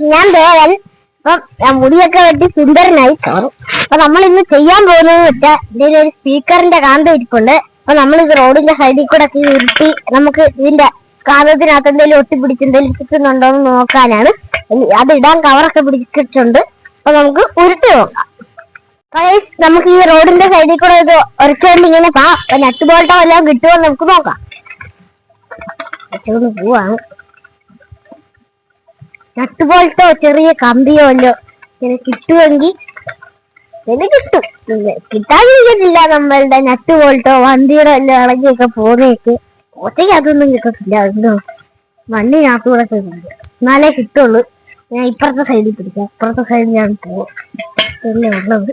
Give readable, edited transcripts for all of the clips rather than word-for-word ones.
ഞാൻ ദേവൻ. അപ്പം മുടിയൊക്കെ വെട്ടി സുന്ദരനായി കയറും. അപ്പൊ നമ്മൾ ഇന്ന് ചെയ്യാൻ പോകുന്നത് വെച്ചാൽ ഇതിൽ ഒരു സ്പീക്കറിന്റെ കാന്തം ഇരിപ്പുണ്ട്. അപ്പൊ നമ്മൾ ഇത് റോഡിന്റെ സൈഡിൽ കൂടെ ഒക്കെ ഉരുട്ടി നമുക്ക് ഇതിന്റെ കാന്തത്തിനകത്ത് എന്തെങ്കിലും ഒട്ടിപ്പിടിച്ച് എന്തെങ്കിലും കിട്ടുന്നുണ്ടോ എന്ന് നോക്കാനാണ്. അത് ഇടാൻ കവറൊക്കെ പിടിച്ചിട്ടുണ്ട്. അപ്പൊ നമുക്ക് ഉരുട്ടി നോക്കാം. നമുക്ക് ഈ റോഡിന്റെ സൈഡിൽ കൂടെ ഇത് ഉരച്ചുകൊണ്ട് ഇങ്ങനെ നട്ട് ബോൾട്ടോ എല്ലാം കിട്ടുമോ നമുക്ക് നോക്കാം. വെച്ചുകൊണ്ട് പോവാണ്. നട്ട് ബോൾട്ടോ ചെറിയ കമ്പിയോ അല്ലോ ഇങ്ങനെ കിട്ടുമെങ്കിൽ ഇത് കിട്ടും. കിട്ടാതിരിക്കത്തില്ല. നമ്മളുടെ നട്ട് ബോൾട്ടോ വണ്ടിയുടെ എല്ലാം ഇളകിയൊക്കെ പോകുന്നേക്ക് ഒറ്റയ്ക്ക് അതൊന്നും കിട്ടത്തില്ല. എന്തോ മണ്ണിനകത്തൂടെ എന്നാലേ കിട്ടുള്ളൂ. ഞാൻ ഇപ്പുറത്തെ സൈഡിൽ പിടിക്കാം. അപ്പുറത്തെ സൈഡിൽ ഞാൻ പോകും ഉള്ളത്.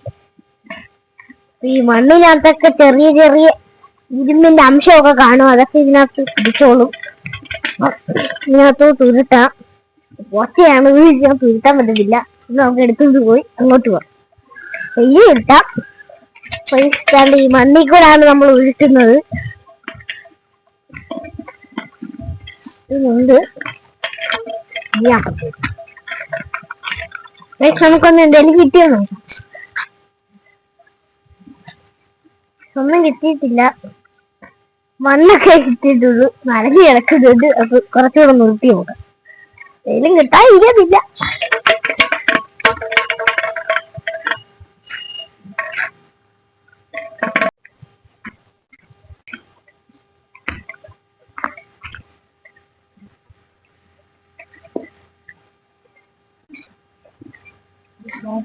ഈ മണ്ണിനകത്തൊക്കെ ചെറിയ ചെറിയ ഇരുമ്പിന്റെ അംശമൊക്കെ കാണും. അതൊക്കെ ഇതിനകത്ത് പിടിച്ചോളും. ഇതിനകത്തോട്ട് ഉരുട്ടാം. ഒറ്റയാണ് ഇതിനകത്ത് ഉരുട്ടാൻ പറ്റത്തില്ല. നമുക്ക് എടുത്തുകൊണ്ട് പോയി അങ്ങോട്ട് പോകാം. ഈ ഉരുട്ടാം. ഈ മണ്ണിൽ കൂടാണ് നമ്മൾ ഉരുട്ടുന്നത്. ഇതുകൊണ്ട് നമുക്കൊന്ന് എന്തെങ്കിലും കിട്ടിയോ നോക്കാം. ഒന്നും കിട്ടിയിട്ടില്ല. മണ്ണൊക്കെ കിട്ടിയിട്ടുള്ളൂ. നനഞ്ഞു കിടക്കുന്നുണ്ട്. അപ്പൊ കുറച്ചുകൂടെ നിർത്തി നോക്കാം. എന്തെങ്കിലും കിട്ടാതിരിക്കത്തില്ല.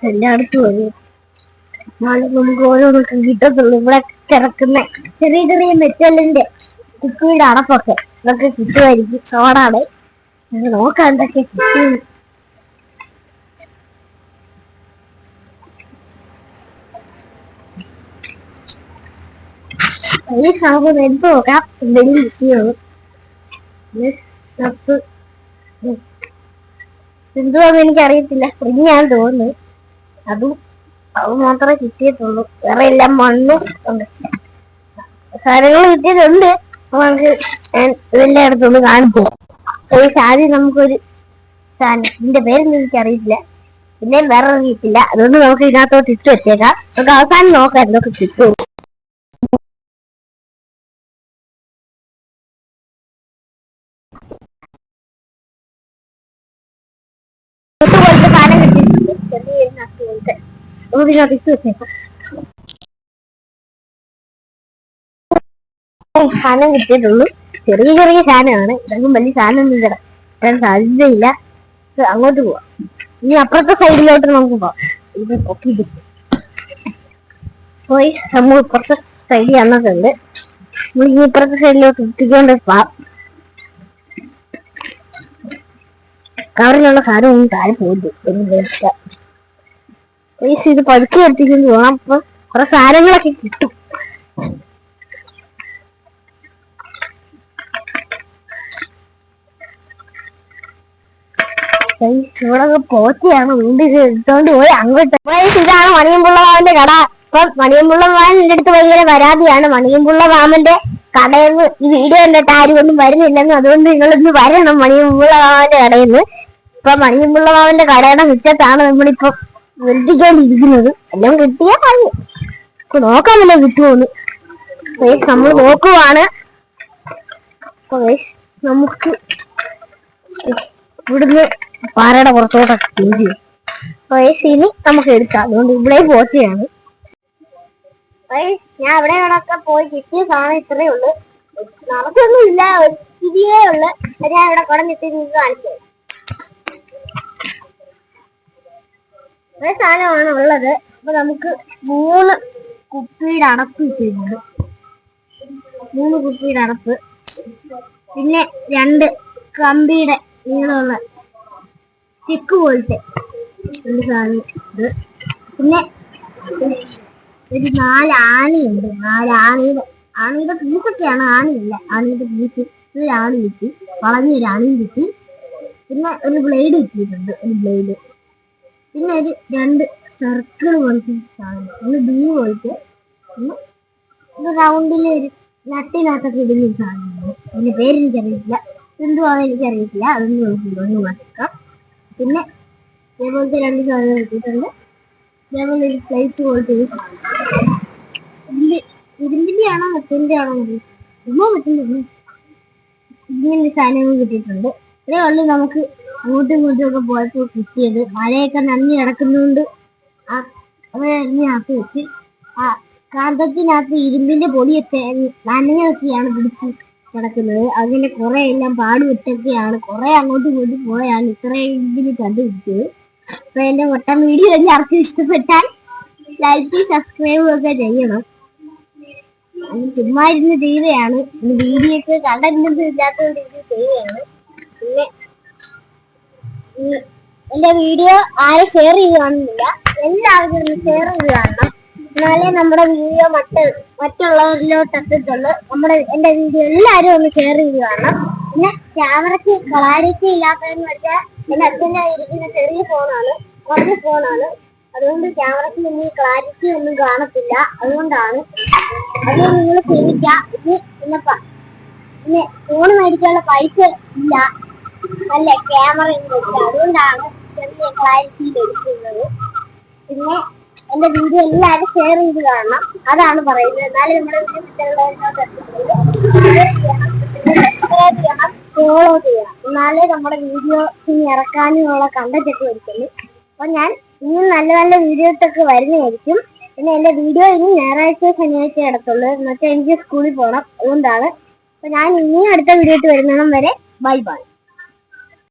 എല്ലായിടത്തും വരും. നാളെ നമുക്ക് ഓരോന്നൊക്കെ കിട്ടത്തുള്ളൂ. ഇവിടെ കിടക്കുന്ന ചെറിയ ചെറിയ മെറ്റലിന്റെ കുപ്പിയുടെ അടപ്പൊക്കെ ഇതൊക്കെ കിട്ടുമായിരിക്കും. സോഡാണ്. നോക്കാം എന്തൊക്കെ കിട്ടും. ഈ സാധനം എടുത്തു നോക്കാം എന്തെങ്കിലും കിട്ടിയുള്ളൂ. എന്തുവാന്ന് എനിക്കറിയത്തില്ല. ഞാൻ തോന്നുന്നു അത് മാത്രമേ കിട്ടിയിട്ടുള്ളൂ. വേറെ എല്ലാം മണ്ണും ഉണ്ട്. സാധനങ്ങൾ കിട്ടിയിട്ടുണ്ട്. നമുക്ക് ഇതെല്ലാം എടുത്തൊന്ന് കാണിച്ചു. ആദ്യം നമുക്കൊരു സാധനം, ഇതിന്റെ പേരൊന്നും എനിക്കറിയില്ല. പിന്നെ വേറെ കിട്ടില്ല. അതുകൊണ്ട് നമുക്ക് ഇതിനകത്തോട്ട് ഇട്ട് വെച്ചേക്കാം. നമുക്ക് അവസാനം നോക്കാം എന്തൊക്കെ കിട്ടും. പോലത്തെ സാധനം കിട്ടിയിട്ടുണ്ട്. ചെറിയ നട്ട് പോലത്തെ ഇതിനകത്ത് ഇട്ട് വെച്ചേക്കാം. സാധനം കിട്ടിയിട്ടുള്ളൂ. ചെറിയ ചെറിയ സാധനമാണ്. ഇതൊന്നും വലിയ സാധനമൊന്നും കിട്ടാൻ സാധ്യതയില്ല. അങ്ങോട്ട് പോവാം. ഇനി അപ്പുറത്തെ സൈഡിലോട്ട് നമുക്ക് പോവാം. ഇത് പൊക്കിട്ട് പോയി നമ്മൾ ഇപ്പുറത്തെ സൈഡിൽ വന്നിട്ടുണ്ട്. നമ്മൾ ഇനി ഇപ്പുറത്തെ സൈഡിലോട്ട് ഇട്ടിക്കൊണ്ട് പോവാം. കവറിലുള്ള സാധനം ഒന്നും താഴെ പോയില്ല. ഇത് പതുക്കെ എടുത്തിക്കൊണ്ട് പോകാം. അപ്പൊ കുറെ സാധനങ്ങളൊക്കെ കിട്ടും. ഇവിടെ പോറ്റിയാണ്. വീണ്ടും ഇത് എടുത്തോണ്ട് പോയി അങ്ങോട്ട്. ഇതാണ് മണിയമ്പുള്ള മാമന്റെ കട. അപ്പൊ മണിയമ്പുള്ള മാമൻ എന്റെ അടുത്ത് ഭയങ്കര പരാതിയാണ്. മണിയമ്പുള്ള മാമന്റെ കടയിൽ നിന്ന് ഈ വീഡിയോ കണ്ടിട്ട് ആരും ഒന്നും വരുന്നില്ലെന്ന്. അതുകൊണ്ട് നിങ്ങളിന്ന് വരണം മണിയമ്പുള്ള മാമന്റെ കടയിൽ നിന്ന്. ഇപ്പൊ മണിയമ്പുള്ള മാമന്റെ കടയുടെ മുറ്റത്താണ് നമ്മളിപ്പോ വെട്ടിക്കൊണ്ടിരിക്കുന്നത്. എല്ലാം കിട്ടിയാ പറഞ്ഞു. ഇപ്പൊ നോക്കാമല്ലോ കിട്ടുമോന്ന്. നമ്മൾ നോക്കുവാണ്. നമുക്ക് ഇവിടുന്ന് പാറയുടെ പുറത്തോട്ടൊക്കെ തിരിച്ചു. ഇനി നമുക്ക് എടുക്കാം. അതുകൊണ്ട് ഇവിടെ പോറ്റിയാണ്. ഞാൻ ഇവിടെയൊക്കെ പോയി കിട്ടിയ സാധനം ഇത്രയേ ഉള്ളു. നമുക്കൊന്നും ഇല്ല. ഒരു സ്ഥിതിയേ ഉള്ളു. ഞാൻ ഇവിടെ കുടഞ്ഞിട്ട് നിങ്ങൾക്ക് കാണിച്ചത് സാധനമാണ് ഉള്ളത്. അപ്പൊ നമുക്ക് 3 കുപ്പിയുടെ അടപ്പ് കിട്ടിയിട്ടുണ്ട്. 3 കുപ്പിയുടെ അടപ്പ്. പിന്നെ 2 കമ്പിയുടെ നീളമുള്ള ചിക്ക് പോലത്തെ ഒരു സാധനം ഇത്. പിന്നെ ഒരു 4 ആണിയുണ്ട്. 4 ആണിയുടെ പീസൊക്കെയാണ്. ആണിയില്ല. ആണിയുടെ പീസ്. ഒരു ആണി കിട്ടി. വളഞ്ഞൊരു ആണിയും കിട്ടി. പിന്നെ ഒരു ബ്ലേഡ് കിട്ടിയിട്ടുണ്ട്. ഒരു ബ്ലേഡ്. പിന്നെ ഒരു 2 സർക്കിൾ പോലത്തെ സാധനം. ഒന്ന് ബി പോലത്തെ. ഒന്ന് റൗണ്ടിൽ ഒരു നട്ടിനകത്തൊക്കെ ഇടുന്ന ഒരു സാധനമാണ്. അതിന്റെ പേരെനിക്കറിയില്ല. എന്തുവാണെന്ന് എനിക്കറിയത്തില്ല. അതൊന്നും നോക്കില്ല. ഒന്ന് മാറ്റാം. പിന്നെ ഇതേപോലത്തെ 2 സാധനം കിട്ടിയിട്ടുണ്ട്. ഇതേപോലെ ഒരു പ്ലേറ്റ് പോലത്തെ ഒരു സാധനം. ഇരുമ്പിന്റെ ആണോ മറ്റേ ആണോ ഇങ്ങനെ സാധനങ്ങൾ കിട്ടിയിട്ടുണ്ട്. ഇത്രേ ഉള്ളു നമുക്ക് അങ്ങോട്ടും ഇങ്ങോട്ടും ഒക്കെ പോയപ്പോൾ കിട്ടിയത്. മഴയൊക്കെ നനഞ്ഞു കിടക്കുന്നതുകൊണ്ട് അതിനകത്ത് വെച്ച് ആ കാന്തത്തിനകത്ത് ഇരുമ്പിന്റെ പൊടിയൊക്കെ നനഞ്ഞൊക്കെയാണ് പിടിച്ച് കിടക്കുന്നത്. അങ്ങനെ കുറെ എല്ലാം പാടുവിട്ടൊക്കെയാണ് കുറെ അങ്ങോട്ടും ഇങ്ങോട്ടും പോയാണ് ഇത്രയും ഇതിൽ കണ്ടുപിടിച്ചത്. അപ്പൊ എന്റെ മൊത്തം വീഡിയോ എല്ലാവർക്കും ഇഷ്ടപ്പെട്ടാൽ ലൈക്ക് സബ്സ്ക്രൈബ് ഒക്കെ ചെയ്യണം. ചുമ്മാ ഇരുന്ന് ചെയ്തതാണ്. വീഡിയോ ഒക്കെ കണ്ടന്റ് ഇല്ലാത്തതുകൊണ്ട് ഇത് ചെയ്യുകയാണ്. പിന്നെ എന്റെ വീഡിയോ ആരും ഷെയർ ചെയ്ത് കാണുന്നില്ല, എല്ലാവരും ഒന്ന് ഷെയർ ചെയ്ത് കാണണം. എന്നാലേ നമ്മുടെ വീഡിയോ മറ്റുള്ളവരിലോട്ട് എത്തിട്ടുള്ളൂ. എന്റെ വീഡിയോ എല്ലാവരും ഒന്ന് ഷെയർ ചെയ്ത് കാണണം. പിന്നെ ക്യാമറയ്ക്ക് ക്ലാരിറ്റി ഇല്ലാത്തതെന്ന് വെച്ചാൽ എന്റെ അച്ഛൻ്റെ ഇരിക്കുന്ന ചെറിയ ഫോണാണ്, കുറഞ്ഞ ഫോണാണ്. അതുകൊണ്ട് ക്യാമറയ്ക്ക് ഇനി ക്ലാരിറ്റി ഒന്നും കാണത്തില്ല. അതുകൊണ്ടാണ് അത് നിങ്ങൾ ക്ഷമിക്കാം. പിന്നെ ഫോൺ മേടിക്കാനുള്ള പൈസ ഇല്ല, നല്ല ക്യാമറ അതുകൊണ്ടാണ് ചെറിയ ക്ലാരിറ്റിയിൽ എടുക്കുന്നത്. പിന്നെ എന്റെ വീഡിയോ എല്ലാവരും ഷെയർ ചെയ്ത് കാണണം, അതാണ് പറയുന്നത്. എന്നാലും നമ്മുടെ സബ്സ്ക്രൈബ് ചെയ്യണം, ഫോളോ ചെയ്യണം. എന്നാലേ നമ്മുടെ വീഡിയോ ഇനി ഇറക്കാനുള്ള കണ്ടന്റ് ഒക്കെ വരുത്തുള്ളൂ. അപ്പൊ ഞാൻ ഇനിയും നല്ല നല്ല വീഡിയോസ് ഒക്കെ വരുന്നതായിരിക്കും. പിന്നെ എന്റെ വീഡിയോ ഇനി ഞായറാഴ്ച ശനിയാഴ്ച ഇടത്തുള്ളൂ, എന്നുവെച്ചാൽ എനിക്ക് സ്കൂളിൽ പോകണം. അതുകൊണ്ടാണ്. അപ്പൊ ഞാൻ ഇനിയും അടുത്ത വീഡിയോ വരുന്നിടം വരെ ബൈ ബൈ.